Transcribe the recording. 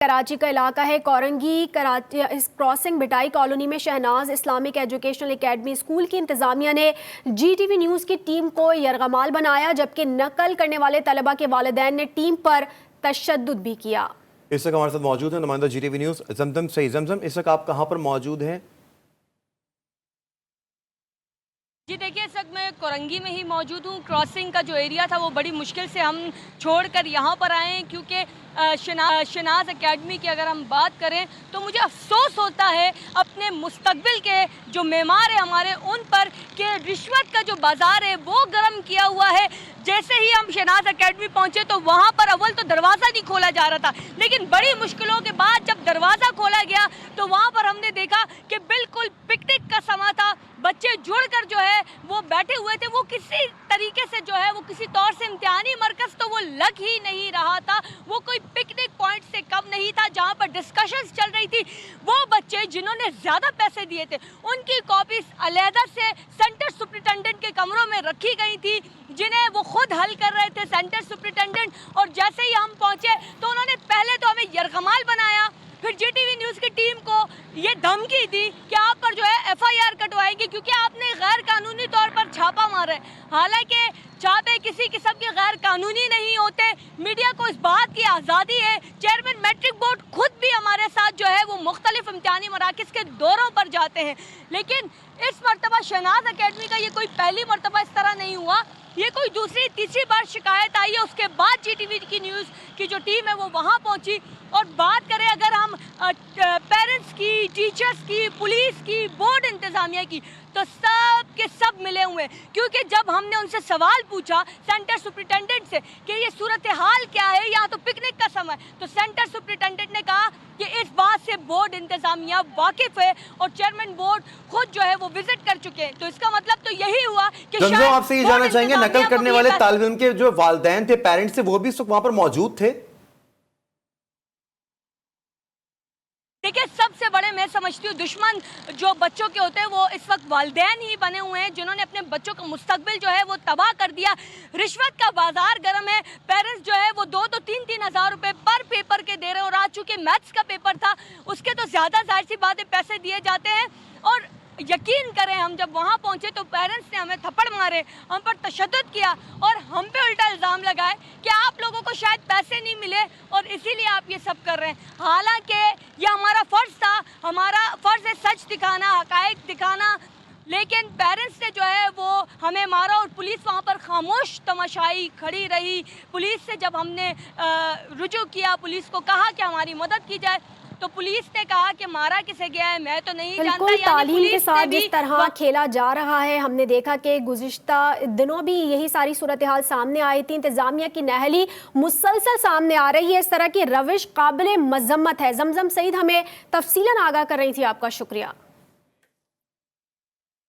कराची का इलाका है कोरंगी। कराची इस क्रॉसिंग बिटाई कॉलोनी में Shahnaz Islamic educational academy school की इंतजामिया ने GTV न्यूज़ की टीम को यरगमाल बनाया, जबकि नकल करने वाले तलबा के वालिदैन ने टीम पर तशद्दुद भी किया। इस वक्त हमारे साथ मौजूद है नुमाइंदा GTV न्यूज़ जमजम सही। जमजम, इस वक्त आप कहाँ पर मौजूद हैं? जी देखिए, इस वक्त मैं कोरंगी में ही मौजूद हूँ। क्रॉसिंग का जो एरिया था वो बड़ी मुश्किल से हम छोड़कर यहाँ पर आए हैं, क्योंकि शहनाज एकेडमी की अगर हम बात करें तो मुझे अफसोस होता है अपने मुस्तकबिल के जो मेमार है हमारे उन पर, कि रिश्वत का जो बाज़ार है वो गर्म किया हुआ है। जैसे ही हम शहनाज एकेडमी पहुँचे तो वहाँ पर अव्वल तो दरवाज़ा नहीं खोला जा रहा था, लेकिन बड़ी मुश्किलों के बाद जब दरवाज़ा खोला गया तो वहाँ पर हमने देखा कि बिल्कुल पिकनिक का समय था। बच्चे जुड़कर जो है वो बैठे हुए थे। वो किसी तरीके से जो है वो किसी तौर से इम्तिहानी मरकज़ तो वो लग ही नहीं रहा था, वो कोई पिकनिक पॉइंट से कम नहीं था जहाँ पर डिस्कशंस चल रही थी। वो बच्चे जिन्होंने ज़्यादा पैसे दिए थे उनकी कॉपीज अलहदा से सेंटर सुपरिटेंडेंट के कमरों में रखी गई थी, जिन्हें वो खुद हल कर रहे थे सेंटर सुपरिटेंडेंट। और जैसे ही हम पहुँचे तो उन्होंने पहले तो हमें यरगमाल बनाया, फिर GTV न्यूज़ की टीम को ये धमकी दी कि आप पर जो है FIR कटवाएंगे क्योंकि आपने गैर कानूनी तौर पर छापा मारा है। हालांकि छापे किसी किस्म के गैर कानूनी नहीं होते, मीडिया को इस बात की आज़ादी है। चेयरमैन मैट्रिक बोर्ड खुद भी हमारे साथ जो है वो मुख्तलिफ इम्तिहानी मराकिज़ के दौरों पर जाते हैं, लेकिन इस मरतबा शहनाज एकेडमी का ये कोई पहली मरतबा इस तरह नहीं हुआ, ये कोई दूसरी तीसरी बार शिकायत आई है। उसके बाद GTV की न्यूज़ की जो टीम है वो वहाँ पहुँची। और बात करें अगर हम पेरेंट्स की, टीचर्स की, पुलिस की, बोर्ड इंतज़ामिया की, तो सब के सब मिले हुए हैं। क्योंकि जब हमने उनसे सवाल पूछा सेंटर सुपरिटेंडेंट से कि ये सूरत हाल क्या है, यहाँ तो पिकनिक का समय, तो सेंटर सुपरिटेंडेंट ने कहा कि इस बात से बोर्ड इंतज़ामिया वाकिफ़ है और चेयरमैन बोर्ड खुद जो है वो विजिट कर चुके हैं। तो इसका मतलब तो यही हुआ कि आपसे ये जानना चाहेंगे, नकल करने वाले तालिब इल्म के जो वालिदैन थे, पेरेंट्स थे, वो भी इस वक्त वहाँ पर मौजूद थे? देखिए, सबसे बड़े मैं समझती हूँ दुश्मन जो बच्चों के होते हैं वो इस वक्त वालिदैन ही बने हुए हैं, जिन्होंने अपने बच्चों का मुस्तकबिल जो है वो तबाह कर दिया। रिश्वत का बाजार गर्म है। पेरेंट्स जो है वो 2-2, 3-3 हज़ार रुपये पर पेपर के दे रहे हैं, और आज चूँकि मैथ्स का पेपर था उसके तो ज़्यादा जाहिर सी बात है पैसे दिए जाते हैं। और यकीन करें, हम जब वहाँ पहुँचे तो पेरेंट्स ने हमें थप्पड़ मारे, हम पर तशद्दुद किया और हम पे उल्टा इल्ज़ाम लगाए कि आप लोगों को शायद पैसे नहीं मिले और इसीलिए आप ये सब कर रहे हैं। हालांकि ये हमारा फ़र्ज़ था, हमारा फ़र्ज़ है सच दिखाना, हक़ाइक़ दिखाना, लेकिन पेरेंट्स ने जो है वो हमें मारा और पुलिस वहाँ पर खामोश तमाशाई खड़ी रही। पुलिस से जब हमने रुजू किया, पुलिस को कहा कि हमारी मदद की जाए, तो पुलिस ने कहा कि मारा किसे गया है मैं तो नहीं जानता। तालीम के साथ जिस तरह खेला जा रहा है, हमने देखा कि गुज़िश्ता दिनों भी यही सारी सूरत हाल सामने आई थी। इंतजामिया की नहली मुसलसल सामने आ रही है। इस तरह की रविश काबिल मज़म्मत है। जमजम सईद हमें तफसीलन आगाह कर रही थी। आपका शुक्रिया।